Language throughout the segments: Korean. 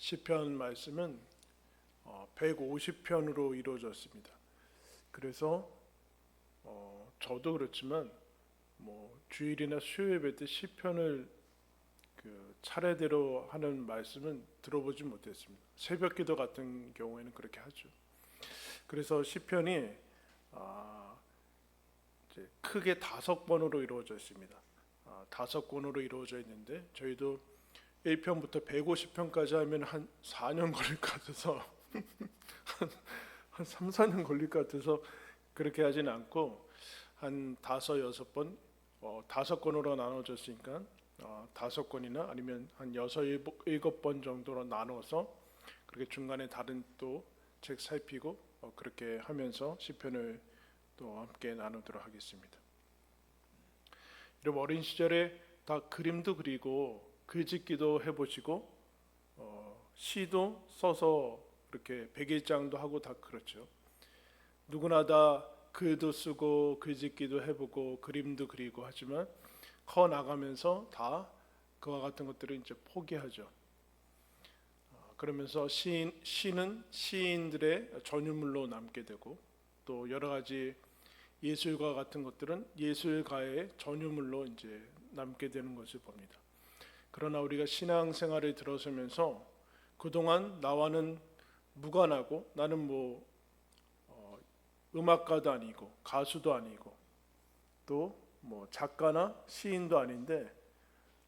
시편 말씀은 150편으로 이루어졌습니다. 그래서 저도 그렇지만 주일이나 수요 예배 때 시편을 차례대로 하는 말씀은 들어보지 못했습니다. 새벽기도 같은 경우에는 그렇게 하죠. 그래서 시편이 이제 크게 5권으로 이루어져 있습니다. 5권으로 이루어져 있는데 저희도 1편부터 150편까지 하면 한 4년 걸릴 것 같아서 한 3, 4년 걸릴 것 같아서 그렇게 하진 않고 한 5, 6번 5권으로 나눠졌으니까 5권이나 아니면 한 6, 7번 정도로 나눠서 그렇게 중간에 다른 또 책 살피고 그렇게 하면서 시편을 또 함께 나누도록 하겠습니다. 여러분 어린 시절에 다 그림도 그리고 글짓기도 해보시고 시도 써서 이렇게 백일장도 하고 다 그렇죠. 누구나 다 글도 쓰고 글짓기도 해보고 그림도 그리고 하지만 커 나가면서 다 그와 같은 것들을 이제 포기하죠. 그러면서 시는 시인들의 전유물로 남게 되고 또 여러 가지 예술가 같은 것들은 예술가의 전유물로 이제 남게 되는 것을 봅니다. 그러나 우리가 신앙생활을 들어서면서 그동안 나와는 무관하고 나는 음악가도 아니고 가수도 아니고 또 작가나 시인도 아닌데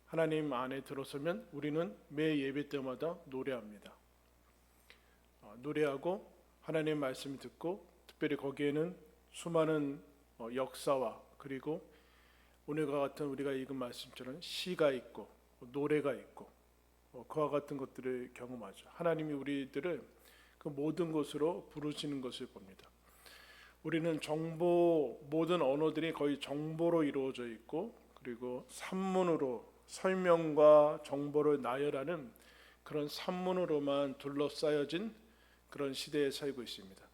하나님 안에 들어서면 우리는 매 예배 때마다 노래합니다. 노래하고 하나님의 말씀을 듣고 특별히 거기에는 수많은 역사와 그리고 오늘과 같은 우리가 읽은 말씀처럼 시가 있고 노래가 있고 그와 같은 것들을 경험하죠. 하나님이 우리들을 그 모든 것으로 부르시는 것을 봅니다. 우리는 모든 언어들이 거의 정보로 이루어져 있고 그리고 산문으로 설명과 정보를 나열하는 그런 산문으로만 둘러싸여진 그런 시대에 살고 있습니다.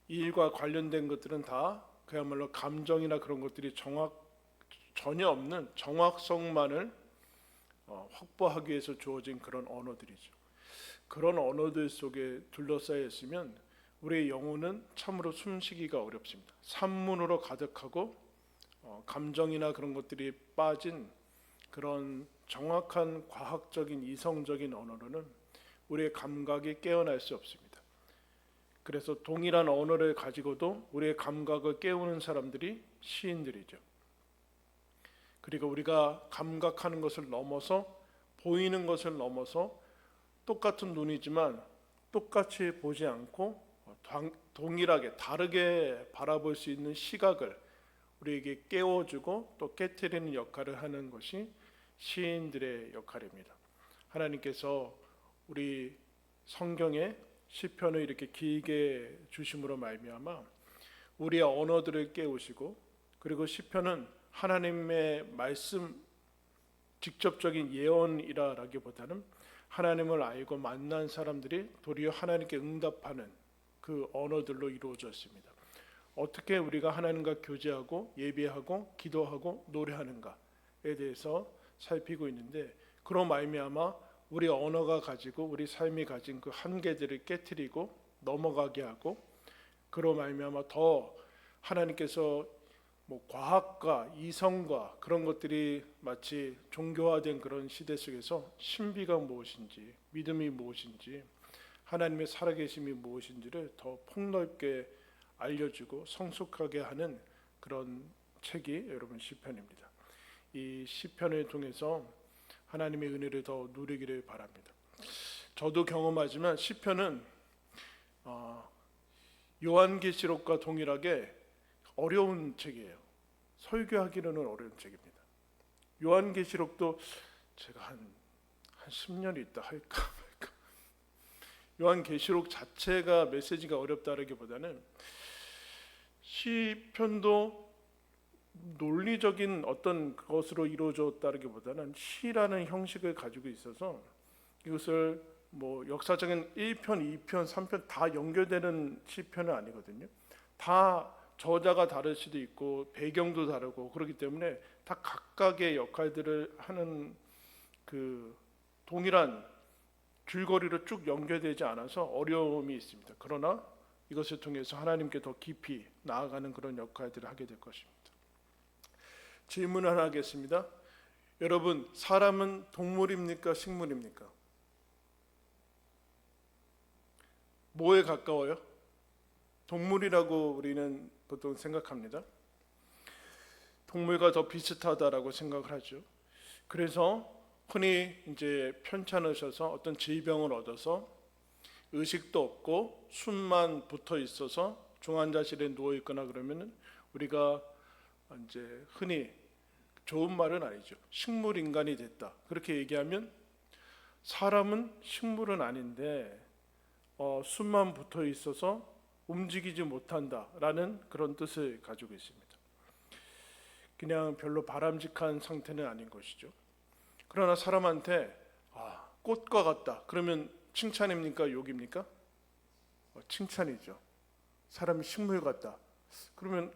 이 일과 관련된 것들은 다 그야말로 감정이나 그런 것들이 전혀 없는 정확성만을 확보하기 위해서 주어진 그런 언어들이죠. 그런 언어들 속에 둘러싸여 있으면 우리의 영혼은 참으로 숨쉬기가 어렵습니다. 산문으로 가득하고 감정이나 그런 것들이 빠진 그런 정확한 과학적인 이성적인 언어로는 우리의 감각이 깨어날 수 없습니다. 그래서 동일한 언어를 가지고도 우리의 감각을 깨우는 사람들이 시인들이죠. 그리고 우리가 감각하는 것을 넘어서 보이는 것을 넘어서 똑같은 눈이지만 똑같이 보지 않고 동일하게 다르게 바라볼 수 있는 시각을 우리에게 깨워주고 또 깨트리는 역할을 하는 것이 시인들의 역할입니다. 하나님께서 우리 성경에 시편을 이렇게 길게 주심으로 말미암아 우리의 언어들을 깨우시고 그리고 시편은 하나님의 말씀 직접적인 예언이라기보다는 하나님을 알고 만난 사람들이 도리어 하나님께 응답하는 그 언어들로 이루어졌습니다. 어떻게 우리가 하나님과 교제하고 예배하고 기도하고 노래하는가에 대해서 살피고 있는데 그로 말미암아 우리 언어가 가지고 우리 삶이 가진 그 한계들을 깨트리고 넘어가게 하고 그로 말미암아 더 하나님께서 과학과 이성과 그런 것들이 마치 종교화된 그런 시대 속에서 신비가 무엇인지 믿음이 무엇인지 하나님의 살아계심이 무엇인지를 더 폭넓게 알려주고 성숙하게 하는 그런 책이 여러분 시편입니다. 이 시편을 통해서 하나님의 은혜를 더 누리기를 바랍니다. 저도 경험하지만 시편은 요한계시록과 동일하게 어려운 책이에요. 설교하기로는 어려운 책입니다. 요한계시록도 제가 한 10년 있다 할까 말까. 요한계시록 자체가 메시지가 어렵다라기보다는 시편도 논리적인 어떤 것으로 이루어졌다기보다는 시라는 형식을 가지고 있어서 이것을 역사적인 1편, 2편, 3편 다 연결되는 시편은 아니거든요. 다 저자가 다를 수도 있고 배경도 다르고 그렇기 때문에 다 각각의 역할들을 하는 그 동일한 줄거리로 쭉 연결되지 않아서 어려움이 있습니다. 그러나 이것을 통해서 하나님께 더 깊이 나아가는 그런 역할들을 하게 될 것입니다. 질문 하나 하겠습니다. 여러분, 사람은 동물입니까? 식물입니까? 뭐에 가까워요? 동물이라고 우리는 보통 생각합니다. 동물과 더 비슷하다라고 생각을 하죠. 그래서 흔히 이제 편찮으셔서 어떤 질병을 얻어서 의식도 없고 숨만 붙어 있어서 중환자실에 누워 있거나 그러면은 우리가 이제 흔히 좋은 말은 아니죠. 식물 인간이 됐다. 그렇게 얘기하면 사람은 식물은 아닌데 숨만 붙어 있어서 움직이지 못한다라는 그런 뜻을 가지고 있습니다. 그냥 별로 바람직한 상태는 아닌 것이죠. 그러나 사람한테 꽃과 같다. 그러면 칭찬입니까? 욕입니까? 칭찬이죠. 사람이 식물 같다. 그러면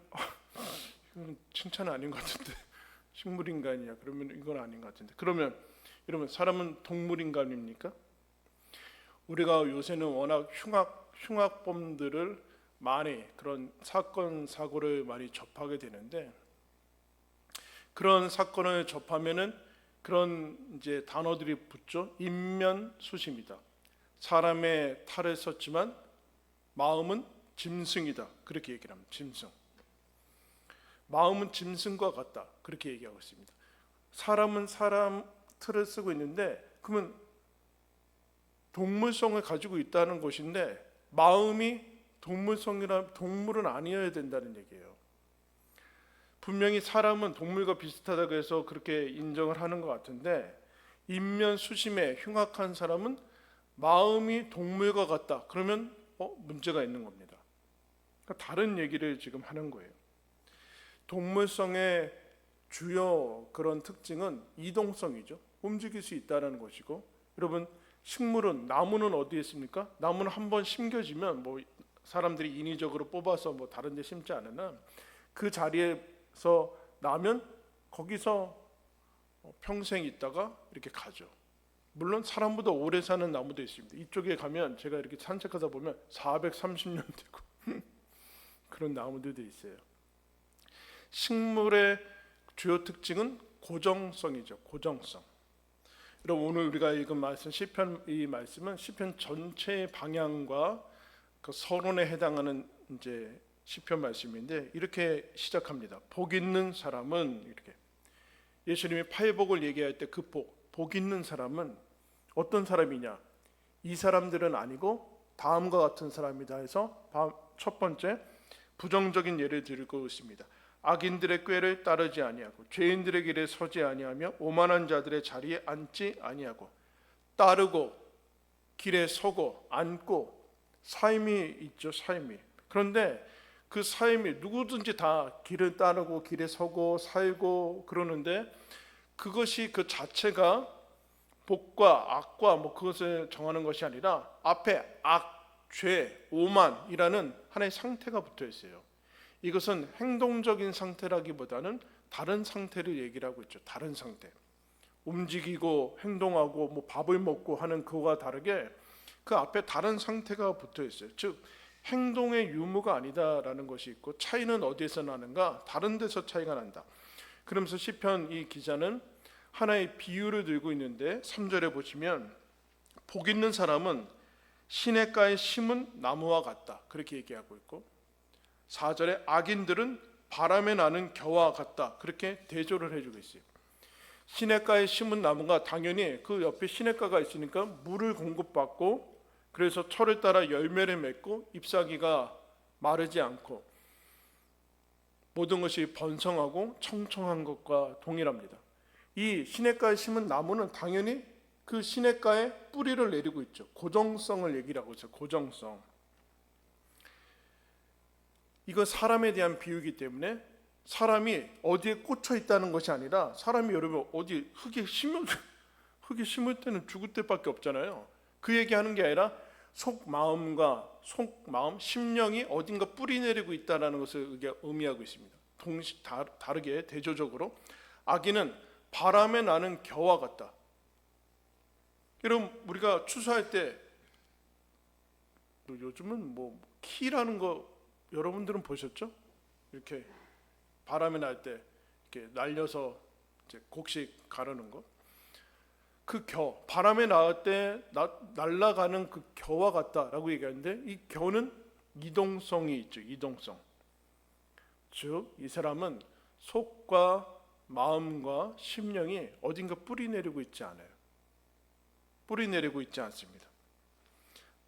이건 칭찬은 아닌 것 같은데 식물인간이야. 그러면 이건 아닌 것 같은데. 그러면 여러분 사람은 동물인간입니까? 우리가 요새는 워낙 흉악범들을 많이 그런 사건 사고를 많이 접하게 되는데 그런 사건을 접하면은 그런 이제 단어들이 붙죠. 인면수심이다. 사람의 탈을 썼지만 마음은 짐승이다. 그렇게 얘기를 합니다. 짐승. 마음은 짐승과 같다. 그렇게 얘기하고 있습니다. 사람은 사람 틀을 쓰고 있는데 그러면 동물성을 가지고 있다는 것인데 마음이 동물은 아니어야 된다는 얘기예요. 분명히 사람은 동물과 비슷하다고 해서 그렇게 인정을 하는 것 같은데 인면수심에 흉악한 사람은 마음이 동물과 같다. 그러면 문제가 있는 겁니다. 그러니까 다른 얘기를 지금 하는 거예요. 동물성의 주요 그런 특징은 이동성이죠. 움직일 수 있다는 것이고 여러분 식물은 나무는 어디에 있습니까? 나무는 한번 심겨지면 사람들이 인위적으로 뽑아서 다른 데 심지 않으나 그 자리에서 나면 거기서 평생 있다가 이렇게 가죠. 물론 사람보다 오래 사는 나무도 있습니다. 이쪽에 가면 제가 이렇게 산책하다 보면 430년 되고 그런 나무들도 있어요. 식물의 주요 특징은 고정성이죠. 고정성. 여러분 오늘 우리가 읽은 말씀 시편 이 말씀은 시편 전체의 방향과 그 서론에 해당하는 이제 시편 말씀인데 이렇게 시작합니다. 복 있는 사람은 이렇게 예수님이 팔복을 얘기할 때 그 복 있는 사람은 어떤 사람이냐? 이 사람들은 아니고 다음과 같은 사람이다 해서 첫 번째 부정적인 예를 들고 있습니다. 악인들의 꾀를 따르지 아니하고 죄인들의 길에 서지 아니하며 오만한 자들의 자리에 앉지 아니하고 따르고 길에 서고 앉고 삶이 있죠. 삶이. 그런데 그 삶이 누구든지 다 길을 따르고 길에 서고 살고 그러는데 그것이 그 자체가 복과 악과 그것을 정하는 것이 아니라 앞에 악, 죄, 오만이라는 하나의 상태가 붙어 있어요. 이것은 행동적인 상태라기보다는 다른 상태를 얘기를 하고 있죠. 다른 상태. 움직이고 행동하고 밥을 먹고 하는 그거와 다르게 그 앞에 다른 상태가 붙어 있어요. 즉 행동의 유무가 아니다라는 것이 있고 차이는 어디에서 나는가? 다른 데서 차이가 난다. 그러면서 시편 이 기자는 하나의 비유를 들고 있는데 3절에 보시면 복 있는 사람은 시냇가에 심은 나무와 같다. 그렇게 얘기하고 있고 4절에 악인들은 바람에 나는 겨와 같다. 그렇게 대조를 해주고 있어요. 시냇가에 심은 나무가 당연히 그 옆에 시냇가가 있으니까 물을 공급받고 그래서 철을 따라 열매를 맺고 잎사귀가 마르지 않고 모든 것이 번성하고 청청한 것과 동일합니다. 이 시냇가에 심은 나무는 당연히 그 시냇가에 뿌리를 내리고 있죠. 고정성을 얘기를 하고 있어요. 고정성. 이거 사람에 대한 비유이기 때문에 사람이 어디에 꽂혀 있다는 것이 아니라 사람이 여러분 어디 흙에 심을 때는 죽을 때밖에 없잖아요. 그 얘기하는 게 아니라 속마음과 속마음, 심령이 어딘가 뿌리 내리고 있다는 것을 의미하고 있습니다. 다르게 대조적으로 악인은 바람에 나는 겨와 같다. 여러분 우리가 추수할 때 요즘은 뭐 키라는 거 여러분들은 보셨죠? 이렇게 바람이 날 때 이렇게 날려서 이제 곡식 가르는 거. 그 바람에 나올 때 날아가는 그 겨와 같다라고 얘기하는데, 이 겨는 이동성이 있죠. 이동성. 즉 이 사람은 속과 마음과 심령이 어딘가 뿌리 내리고 있지 않아요. 뿌리 내리고 있지 않습니다.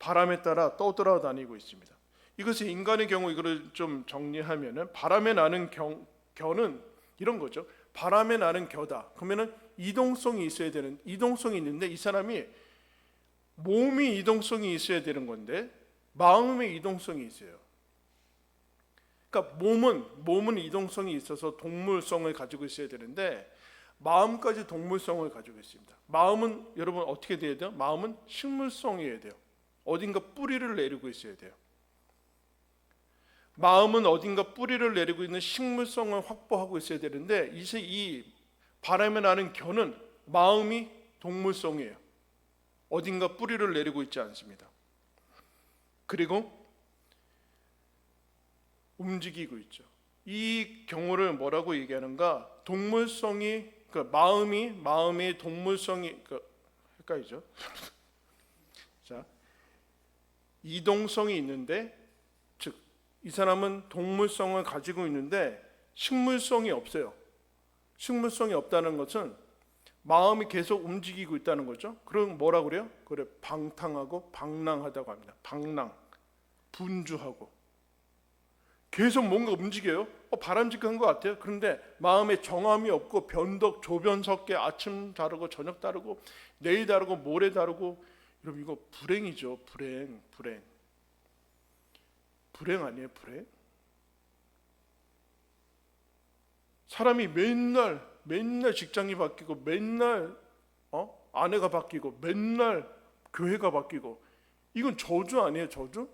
바람에 따라 떠돌아다니고 있습니다. 이것이 인간의 경우, 이거를 좀 정리하면은 바람에 나는 겨는 이런 거죠. 바람에 나는 겨다. 그러면은 이동성이 있어야 되는, 이동성이 있는데 이 사람이 몸이 이동성이 있어야 되는 건데 마음의 이동성이 있어요. 그러니까 몸은 이동성이 있어서 동물성을 가지고 있어야 되는데 마음까지 동물성을 가지고 있습니다. 마음은 여러분 어떻게 돼야 돼요? 마음은 식물성이어야 돼요. 어딘가 뿌리를 내리고 있어야 돼요. 마음은 어딘가 뿌리를 내리고 있는 식물성을 확보하고 있어야 되는데 이 바람에 나는 겨는 마음이 동물성이에요. 어딘가 뿌리를 내리고 있지 않습니다. 그리고 움직이고 있죠. 이 경우를 뭐라고 얘기하는가? 동물성이, 그러니까 마음의 동물성이, 헷갈리죠? 자, 이동성이 있는데, 즉 이 사람은 동물성을 가지고 있는데 식물성이 없어요. 식물성이 없다는 것은 마음이 계속 움직이고 있다는 거죠. 그럼 뭐라 그래요? 그래, 방탕하고 방랑하다고 합니다. 방랑, 분주하고 계속 뭔가 움직여요. 바람직한 것 같아요. 그런데 마음에 정함이 없고 변덕, 조변 섞게 아침 다르고 저녁 다르고 내일 다르고 모레 다르고, 여러분 이거 불행이죠. 불행 아니에요? 불행? 사람이 맨날 직장이 바뀌고 맨날 아내가 바뀌고 맨날 교회가 바뀌고, 이건 저주 아니에요? 저주.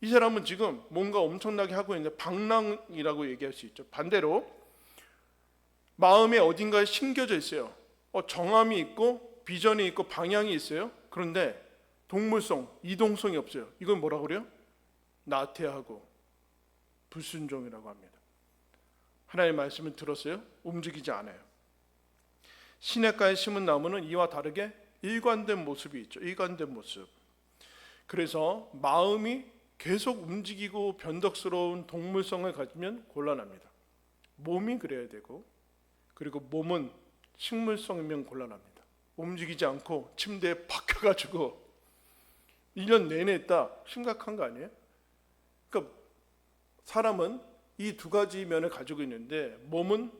이 사람은 지금 뭔가 엄청나게 하고 있는데 방랑이라고 얘기할 수 있죠. 반대로 마음에 어딘가에 심겨져 있어요. 정함이 있고 비전이 있고 방향이 있어요. 그런데 동물성, 이동성이 없어요. 이건 뭐라고 그래요? 나태하고 불순종이라고 합니다. 하나님의 말씀을 들었어요? 움직이지 않아요. 시냇가에 심은 나무는 이와 다르게 일관된 모습이 있죠. 일관된 모습. 그래서 마음이 계속 움직이고 변덕스러운 동물성을 가지면 곤란합니다. 몸이 그래야 되고, 그리고 몸은 식물성이면 곤란합니다. 움직이지 않고 침대에 박혀가지고 1년 내내 있다, 심각한 거 아니에요? 그러니까 사람은 이 두 가지 면을 가지고 있는데 몸은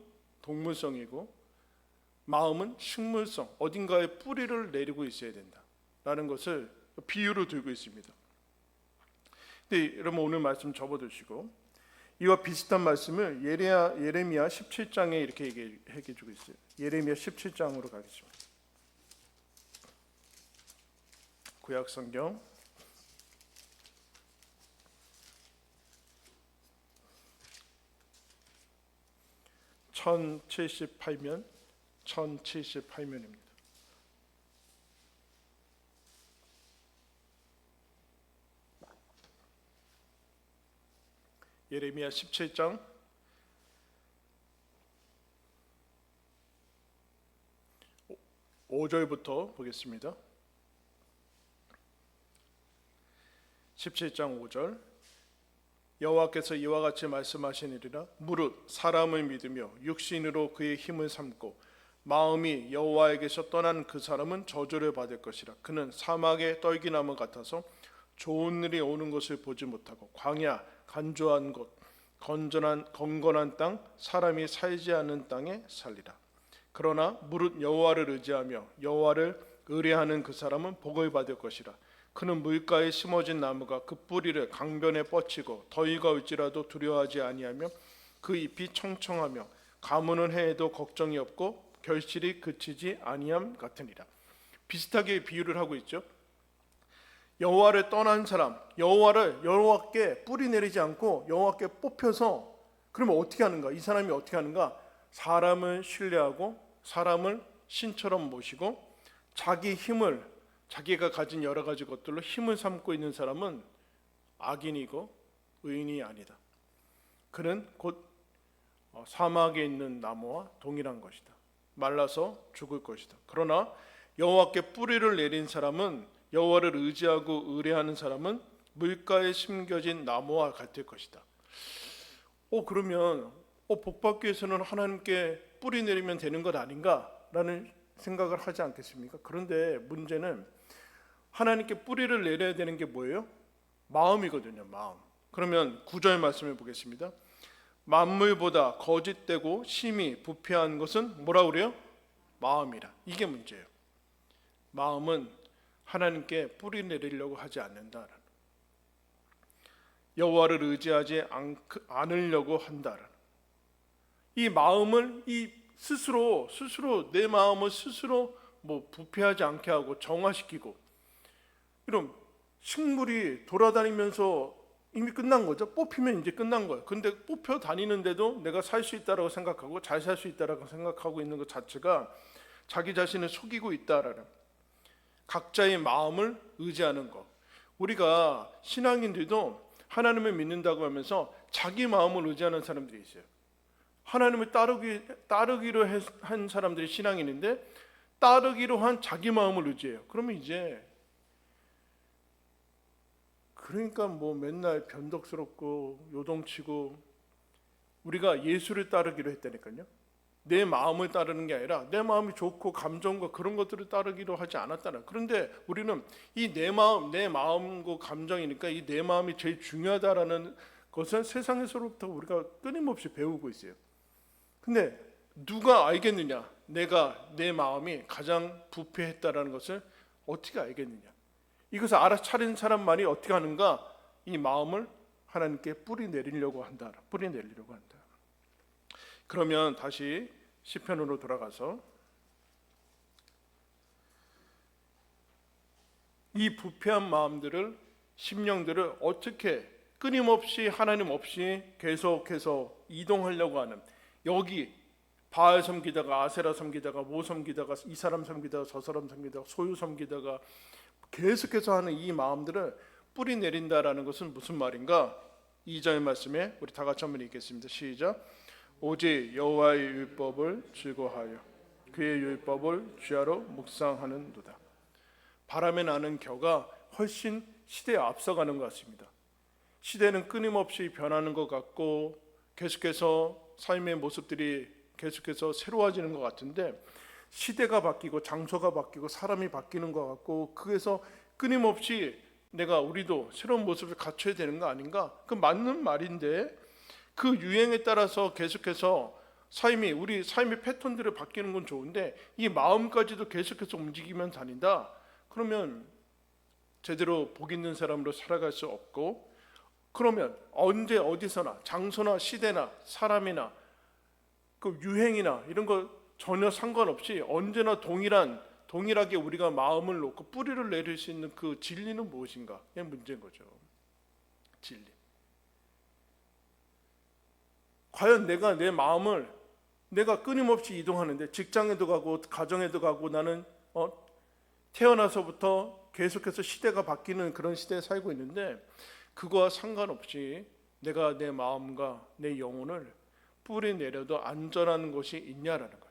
동물성이고 마음은 식물성, 어딘가에 뿌리를 내리고 있어야 된다라는 것을 비유로 들고 있습니다. 근데 여러분 오늘 말씀 접어두시고 이와 비슷한 말씀을 예레미야 17장에 이렇게 얘기해 주고 있어요. 예레미야 17장으로 가겠습니다. 구약 성경 1078면입니다. 예레미야 17장 5절부터 보겠습니다. 17장 5절, 여호와께서 이와 같이 말씀하시니라. 무릇 사람을 믿으며 육신으로 그의 힘을 삼고 마음이 여호와에게서 떠난 그 사람은 저주를 받을 것이라. 그는 사막의 떨기나무 같아서 좋은 일이 오는 것을 보지 못하고 광야, 간조한 곳, 건건한 땅, 사람이 살지 않는 땅에 살리라. 그러나 무릇 여호와를 의지하며 여호와를 의뢰하는 그 사람은 복을 받을 것이라. 그는 물가에 심어진 나무가 그 뿌리를 강변에 뻗치고 더위가 올지라도 두려워하지 아니하며 그 잎이 청청하며 가무는 해에도 걱정이 없고 결실이 그치지 아니함 같으니라. 비슷하게 비유를 하고 있죠. 여호와를 떠난 사람, 여호와께 뿌리 내리지 않고 여호와께 뽑혀서, 그러면 어떻게 하는가? 이 사람이 어떻게 하는가? 사람을 신뢰하고 사람을 신처럼 모시고 자기 힘을, 자기가 가진 여러 가지 것들로 힘을 삼고 있는 사람은 악인이고 의인이 아니다. 그는 곧 사막에 있는 나무와 동일한 것이다. 말라서 죽을 것이다. 그러나 여호와께 뿌리를 내린 사람은, 여호와를 의지하고 의뢰하는 사람은 물가에 심겨진 나무와 같을 것이다. 그러면 복받기 위해서는 하나님께 뿌리 내리면 되는 것 아닌가라는 생각을 하지 않겠습니까? 그런데 문제는 하나님께 뿌리를 내려야 되는 게 뭐예요? 마음이거든요. 마음. 그러면 9절 말씀을 보겠습니다. 만물보다 거짓되고 심히 부패한 것은 뭐라 그래요? 마음이라. 이게 문제예요. 마음은 하나님께 뿌리 내리려고 하지 않는다. 여호와를 의지하지 않으려고 한다. 이 마음을 스스로 내 마음을 스스로 부패하지 않게 하고 정화시키고, 이런 식물이 돌아다니면서 이미 끝난 거죠. 뽑히면 이제 끝난 거예요. 근데 뽑혀 다니는데도 내가 살 수 있다라고 생각하고 잘 살 수 있다라고 생각하고 있는 것 자체가 자기 자신을 속이고 있다라는, 각자의 마음을 의지하는 것. 우리가 신앙인들도 하나님을 믿는다고 하면서 자기 마음을 의지하는 사람들이 있어요. 하나님을 따르기로 한 사람들이 신앙인인데 따르기로 한 자기 마음을 의지해요. 그러면 이제 그러니까 맨날 변덕스럽고 요동치고, 우리가 예수를 따르기로 했다니까요. 내 마음을 따르는 게 아니라 내 마음이 좋고 감정과 그런 것들을 따르기로 하지 않았다는. 그런데 우리는 이 내 마음과 감정이니까 이 내 마음이 제일 중요하다라는 것은 세상에서부터 우리가 끊임없이 배우고 있어요. 근데 누가 알겠느냐? 내 마음이 가장 부패했다라는 것을 어떻게 알겠느냐? 이것을 알아차린 사람만이 어떻게 하는가? 이 마음을 하나님께 뿌리 내리려고 한다. 그러면 다시 시편으로 돌아가서 이 부패한 마음들을, 심령들을 어떻게 끊임없이 하나님 없이 계속해서 이동하려고 하는, 여기 바알 섬기다가 아세라 섬기다가 모 섬기다가 이 사람 섬기다가 저 사람 섬기다가 소유 섬기다가 계속해서 하는 이 마음들을 뿌리 내린다라는 것은 무슨 말인가? 2절 말씀에 우리 다 같이 한번 읽겠습니다. 시작. 오직 여호와의 율법을 즐거워하여 그의 율법을 주야로 묵상하는도다. 바람에 나는 겨가 훨씬 시대에 앞서가는 것 같습니다. 시대는 끊임없이 변하는 것 같고 계속해서 삶의 모습들이 계속해서 새로워지는 것 같은데, 시대가 바뀌고 장소가 바뀌고 사람이 바뀌는 것 같고, 그래서 끊임없이 우리도 새로운 모습을 갖춰야 되는 거 아닌가? 그 맞는 말인데, 그 유행에 따라서 계속해서 우리 삶의 패턴들을 바뀌는 건 좋은데 이 마음까지도 계속해서 움직이면 다닌다. 그러면 제대로 복 있는 사람으로 살아갈 수 없고, 그러면 언제 어디서나 장소나 시대나 사람이나 그 유행이나 이런 거 전혀 상관없이 언제나 동일하게 우리가 마음을 놓고 뿌리를 내릴 수 있는 그 진리는 무엇인가? 이게 문제인 거죠. 진리. 과연 내 마음을 끊임없이 이동하는데, 직장에도 가고 가정에도 가고, 나는 태어나서부터 계속해서 시대가 바뀌는 그런 시대에 살고 있는데, 그거와 상관없이 내가 내 마음과 내 영혼을 뿌리 내려도 안전한 곳이 있냐라는 거예요.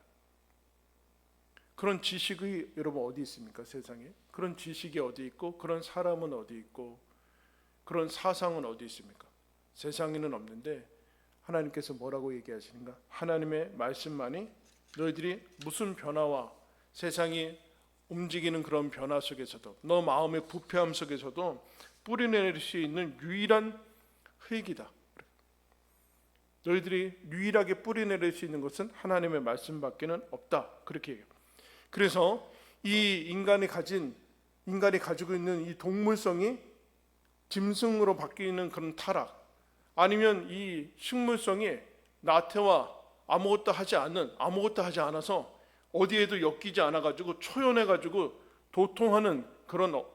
그런 지식이 여러분 어디 있습니까? 세상에 그런 지식이 어디 있고, 그런 사람은 어디 있고, 그런 사상은 어디 있습니까? 세상에는 없는데 하나님께서 뭐라고 얘기하시는가? 하나님의 말씀만이 너희들이 무슨 변화와 세상이 움직이는 그런 변화 속에서도, 너 마음의 부패함 속에서도 뿌리 내릴 수 있는 유일한 흙이다. 너희들이 유일하게 뿌리 내릴 수 있는 것은 하나님의 말씀밖에는 없다. 그렇게 얘기해요. 그래서 이 인간이 가지고 있는 이 동물성이 짐승으로 바뀌는 그런 타락, 아니면 이 식물성이 나태와 아무것도 하지 않아서 어디에도 엮이지 않아가지고 초연해가지고 도통하는 그런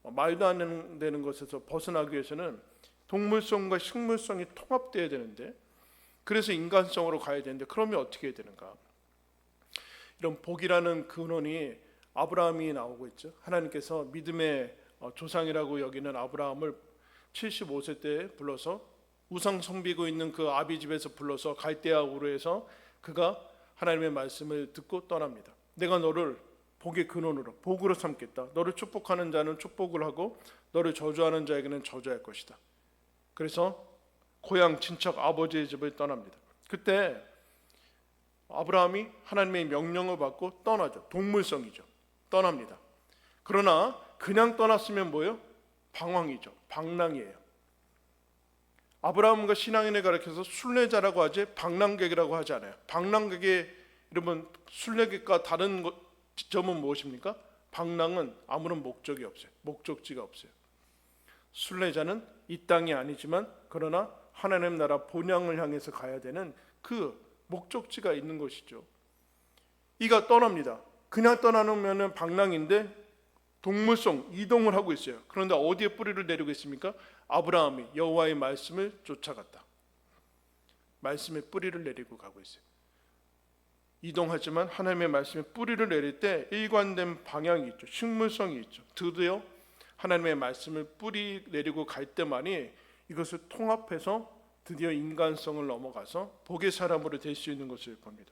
말도 안 되는 것에서 벗어나기 위해서는 동물성과 식물성이 통합돼야 되는데, 그래서 인간성으로 가야 되는데, 그러면 어떻게 해야 되는가? 이런 복이라는 근원이 아브라함이 나오고 있죠. 하나님께서 믿음의 조상이라고 여기는 아브라함을 75세 때 불러서 우상 섬기고 있는 그 아비 집에서 불러서 갈대아 우르에서 그가 하나님의 말씀을 듣고 떠납니다. 내가 너를 복의 근원으로 복으로 삼겠다. 너를 축복하는 자는 축복을 하고 너를 저주하는 자에게는 저주할 것이다. 그래서 고향 친척 아버지의 집을 떠납니다. 그때 아브라함이 하나님의 명령을 받고 떠나죠. 동물성이죠. 떠납니다. 그러나 그냥 떠났으면 뭐예요? 방황이죠. 방랑이에요. 아브라함과 신앙인을 가르쳐서 순례자라고 하지 방랑객이라고 하지 않아요. 방랑객의 여러분 순례객과 다른 점은 무엇입니까? 방랑은 아무런 목적이 없어요. 목적지가 없어요. 순례자는 이 땅이 아니지만 그러나 하나님 나라 본향을 향해서 가야 되는 그 목적지가 있는 것이죠. 이가 떠납니다. 그냥 떠나면 방랑인데 동물성 이동을 하고 있어요. 그런데 어디에 뿌리를 내리고 있습니까? 아브라함이 여호와의 말씀을 쫓아갔다. 말씀에 뿌리를 내리고 가고 있어요. 이동하지만 하나님의 말씀에 뿌리를 내릴 때 일관된 방향이 있죠. 식물성이 있죠. 드디어 하나님의 말씀을 뿌리 내리고 갈 때만이 이것을 통합해서 드디어 인간성을 넘어가서 복의 사람으로 될 수 있는 것을 봅니다.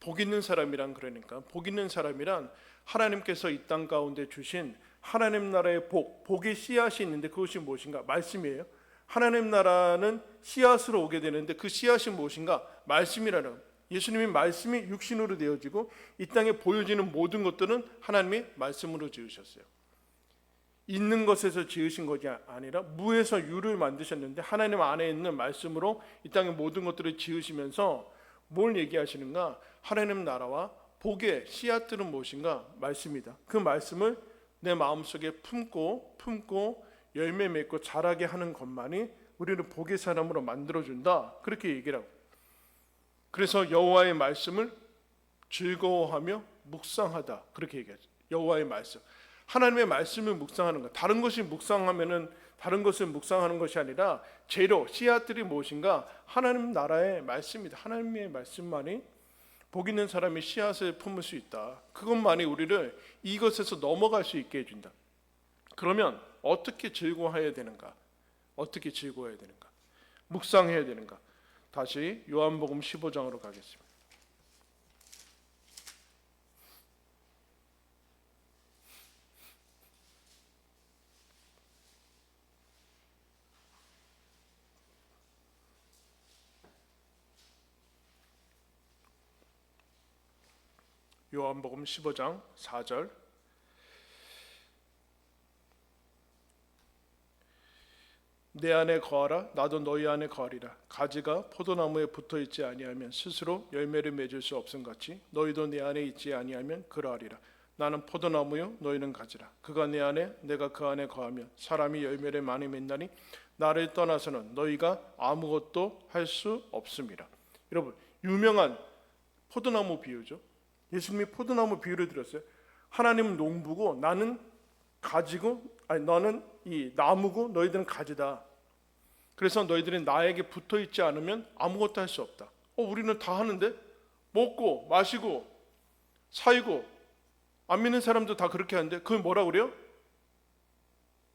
복 있는 사람이란 그러니까 복 있는 사람이란 하나님께서 이 땅 가운데 주신 하나님 나라의 복의 씨앗이 있는데 그것이 무엇인가? 말씀이에요. 하나님 나라는 씨앗으로 오게 되는데 그 씨앗이 무엇인가? 말씀이라는 예수님의 말씀이 육신으로 되어지고 이 땅에 보여지는 모든 것들은 하나님이 말씀으로 지으셨어요. 있는 것에서 지으신 것이 아니라 무에서 유를 만드셨는데 하나님 안에 있는 말씀으로 이 땅의 모든 것들을 지으시면서 뭘 얘기하시는가? 하나님 나라와 복의 씨앗들은 무엇인가? 말씀이다. 그 말씀을 내 마음속에 품고 열매 맺고 자라게 하는 것만이 우리를 복의 사람으로 만들어준다. 그렇게 얘기를 하고 그래서 여호와의 말씀을 즐거워하며 묵상하다. 그렇게 얘기하죠. 여호와의 말씀. 하나님의 말씀을 묵상하는 것. 다른 것을 묵상하면은 다른 것을 묵상하는 것이 아니라 재료, 씨앗들이 무엇인가? 하나님 나라의 말씀이다. 하나님의 말씀만이 복 있는 사람이 씨앗을 품을 수 있다. 그것만이 우리를 이것에서 넘어갈 수 있게 해준다. 그러면 어떻게 즐거워해야 되는가? 어떻게 즐거워해야 되는가? 묵상해야 되는가? 다시 요한복음 15장으로 가겠습니다. 요한복음 15장 4절 내 안에 거하라 나도 너희 안에 거하리라. 가지가 포도나무에 붙어있지 아니하면 스스로 열매를 맺을 수 없음같이 너희도 내 안에 있지 아니하면 그러하리라. 나는 포도나무요 너희는 가지라. 그가 내 안에 내가 그 안에 거하면 사람이 열매를 많이 맺나니 나를 떠나서는 너희가 아무것도 할 수 없음이라. 여러분 유명한 포도나무 비유죠. 예수님이 포도나무 비유를 들었어요. 하나님은 농부고 나는 가지고 너는 이 나무고 너희들은 가지다. 그래서 너희들이 나에게 붙어 있지 않으면 아무것도 할 수 없다. 우리는 다 하는데 먹고 마시고 살고 안 믿는 사람도 다 그렇게 하는데 그걸 뭐라 그래요?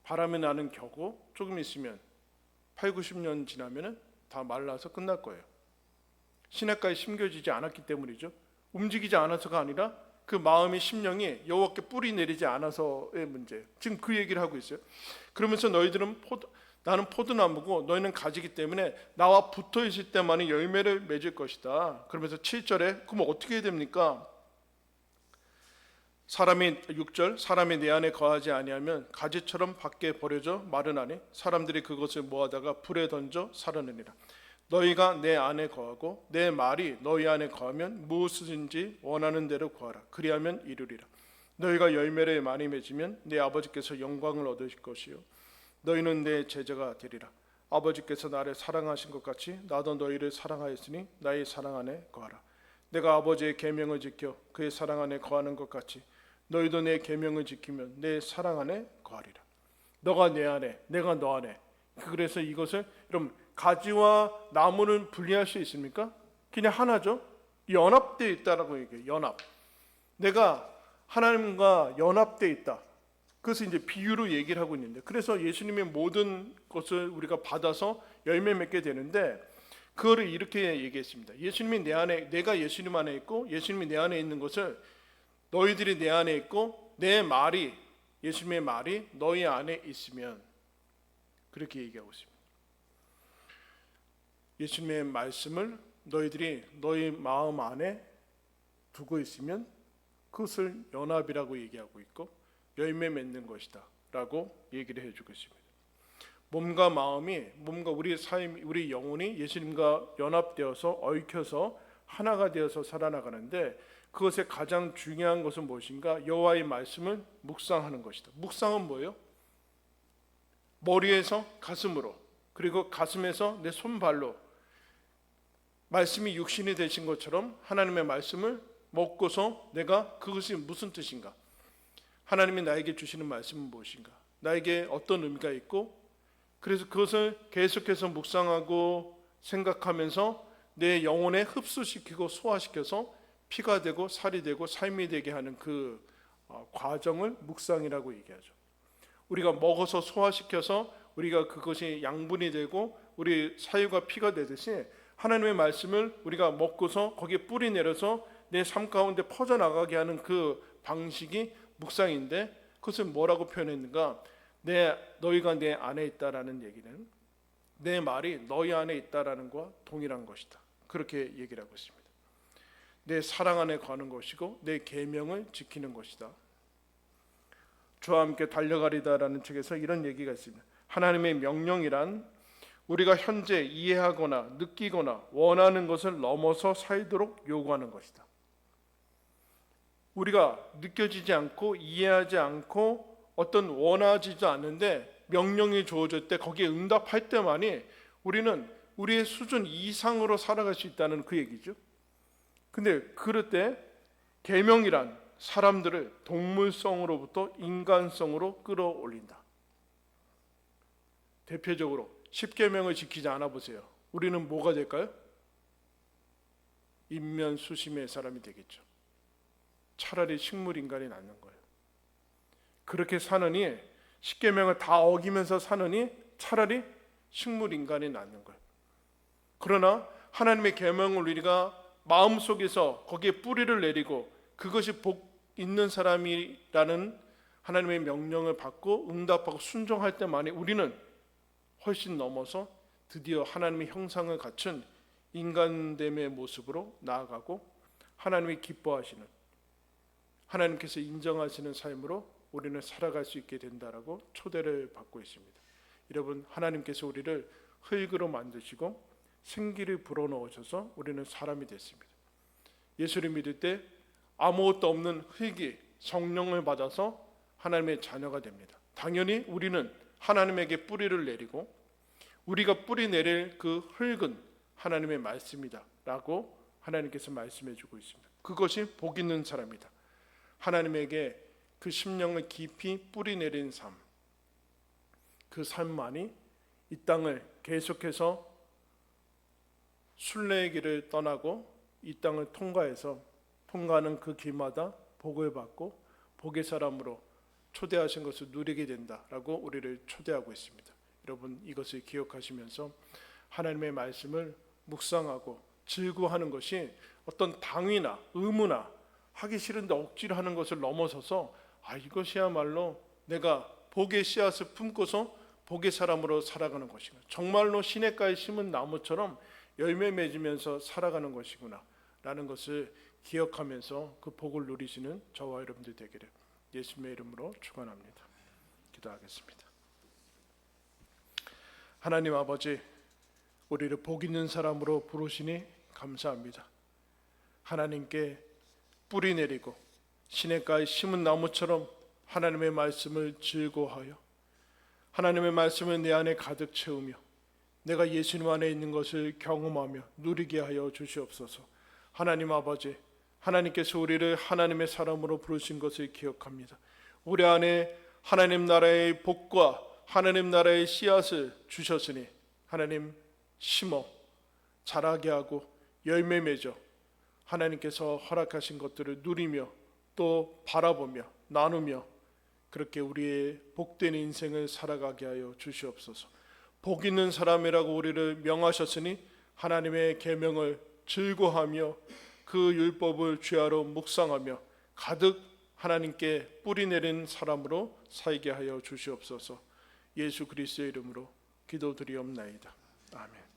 바람이 나는 겨고 조금 있으면 8, 90년 지나면 다 말라서 끝날 거예요. 시냇가에 심겨지지 않았기 때문이죠. 움직이지 않아서가 아니라 그 마음의 심령이 여호와께 뿌리 내리지 않아서의 문제예요. 지금 그 얘기를 하고 있어요. 그러면서 너희들은 나는 포도나무고 너희는 가지기 때문에 나와 붙어 있을 때만이 열매를 맺을 것이다. 그러면서 7절에 그럼 어떻게 해야 됩니까? 6절 사람이 내 안에 거하지 아니하면 가지처럼 밖에 버려져 마르나니 사람들이 그것을 모아다가 불에 던져 사르느니라. 너희가 내 안에 거하고 내 말이 너희 안에 거하면 무엇이든지 원하는 대로 구하라. 그리하면 이루리라. 너희가 열매를 많이 맺으면 내 아버지께서 영광을 얻으실 것이요 너희는 내 제자가 되리라. 아버지께서 나를 사랑하신 것 같이 나도 너희를 사랑하였으니 나의 사랑 안에 거하라. 내가 아버지의 계명을 지켜 그의 사랑 안에 거하는 것 같이 너희도 내 계명을 지키면 내 사랑 안에 거하리라. 너가 내 안에 내가 너 안에. 그래서 이것을 여러분 가지와 나무는 분리할 수 있습니까? 그냥 하나죠. 연합되어 있다라고 얘기해요. 연합. 내가 하나님과 연합되어 있다. 그것을 이제 비유로 얘기를 하고 있는데, 그래서 예수님의 모든 것을 우리가 받아서 열매 맺게 되는데, 그거를 이렇게 얘기했습니다. 예수님이 내 안에, 내가 예수님 안에 있고 예수님이 내 안에 있는 것을 너희들이 내 안에 있고 내 말이, 예수님의 말이 너희 안에 있으면, 그렇게 얘기하고 있습니다. 예수님의 말씀을 너희들이 너희 마음 안에 두고 있으면 그것을 연합이라고 얘기하고 있고 열매 맺는 것이다 라고 얘기를 해주고 있습니다. 몸과 마음이, 몸과 우리 삶, 우리 영혼이 예수님과 연합되어서 얽혀서 하나가 되어서 살아나가는데, 그것의 가장 중요한 것은 무엇인가? 여호와의 말씀을 묵상하는 것이다. 묵상은 뭐예요? 머리에서 가슴으로, 그리고 가슴에서 내 손발로 말씀이 육신이 되신 것처럼 하나님의 말씀을 먹고서 내가 그것이 무슨 뜻인가, 하나님이 나에게 주시는 말씀은 무엇인가, 나에게 어떤 의미가 있고, 그래서 그것을 계속해서 묵상하고 생각하면서 내 영혼에 흡수시키고 소화시켜서 피가 되고 살이 되고 삶이 되게 하는 그 과정을 묵상이라고 얘기하죠. 우리가 먹어서 소화시켜서 우리가 그것이 양분이 되고 우리 사유가 피가 되듯이, 하나님의 말씀을 우리가 먹고서 거기에 뿌리 내려서 내 삶 가운데 퍼져나가게 하는 그 방식이 묵상인데, 그것을 뭐라고 표현했는가? 너희가 내 안에 있다라는 얘기는 내 말이 너희 안에 있다라는 것과 동일한 것이다. 그렇게 얘기를 하고 있습니다. 내 사랑 안에 거하는 것이고 내 계명을 지키는 것이다. 주와 함께 달려가리다라는 책에서 이런 얘기가 있습니다. 하나님의 명령이란 우리가 현재 이해하거나 느끼거나 원하는 것을 넘어서 살도록 요구하는 것이다. 우리가 느껴지지 않고 이해하지 않고 어떤 원하지도 않는데 명령이 주어질 때 거기에 응답할 때만이 우리는 우리의 수준 이상으로 살아갈 수 있다는 그 얘기죠. 근데 그럴 때 계명이란 사람들을 동물성으로부터 인간성으로 끌어올린다. 대표적으로 10계명을 지키지 않아 보세요. 우리는 뭐가 될까요? 인면수심의 사람이 되겠죠. 차라리 식물인간이 낫는 거예요. 그렇게 사느니, 10계명을 다 어기면서 사느니 차라리 식물인간이 낫는 거예요. 그러나 하나님의 계명을 우리가 마음속에서 거기에 뿌리를 내리고 그것이 복 있는 사람이라는 하나님의 명령을 받고 응답하고 순종할 때만이 우리는 훨씬 넘어서 드디어 하나님의 형상을 갖춘 인간됨의 모습으로 나아가고 하나님이 기뻐하시는, 하나님께서 인정하시는 삶으로 우리는 살아갈 수 있게 된다라고 초대를 받고 있습니다. 여러분, 하나님께서 우리를 흙으로 만드시고 생기를 불어넣으셔서 우리는 사람이 됐습니다. 예수를 믿을 때 아무것도 없는 흙이 성령을 받아서 하나님의 자녀가 됩니다. 당연히 우리는 하나님에게 뿌리를 내리고 우리가 뿌리 내릴 그 흙은 하나님의 말씀이다 라고 하나님께서 말씀해 주고 있습니다. 그것이 복 있는 사람이다. 하나님에게 그 심령을 깊이 뿌리 내린 삶, 그 삶만이 이 땅을 계속해서 순례의 길을 떠나고 이 땅을 통과하는 그 길마다 복을 받고 복의 사람으로 초대하신 것을 누리게 된다라고 우리를 초대하고 있습니다. 여러분, 이것을 기억하시면서 하나님의 말씀을 묵상하고 즐거워하는 것이 어떤 당위나 의무나 하기 싫은데 억지로 하는 것을 넘어서서 이것이야말로 내가 복의 씨앗을 품고서 복의 사람으로 살아가는 것이구나, 정말로 시냇가에 심은 나무처럼 열매 맺으면서 살아가는 것이구나 라는 것을 기억하면서 그 복을 누리시는 저와 여러분들 되기를 예수님의 이름으로 축원합니다. 기도하겠습니다. 하나님 아버지, 우리를 복 있는 사람으로 부르시니 감사합니다. 하나님께 뿌리 내리고 시냇가에 심은 나무처럼 하나님의 말씀을 즐거워하여 하나님의 말씀을 내 안에 가득 채우며 내가 예수님 안에 있는 것을 경험하며 누리게 하여 주시옵소서. 하나님 아버지, 하나님께서 우리를 하나님의 사람으로 부르신 것을 기억합니다. 우리 안에 하나님 나라의 복과 하나님 나라의 씨앗을 주셨으니 하나님 심어 자라게 하고 열매 맺어 하나님께서 허락하신 것들을 누리며 또 바라보며 나누며 그렇게 우리의 복된 인생을 살아가게 하여 주시옵소서. 복 있는 사람이라고 우리를 명하셨으니 하나님의 계명을 즐거워하며 그 율법을 주야로 묵상하며 가득 하나님께 뿌리 내린 사람으로 살게 하여 주시옵소서. 예수 그리스도의 이름으로 기도드리옵나이다. 아멘.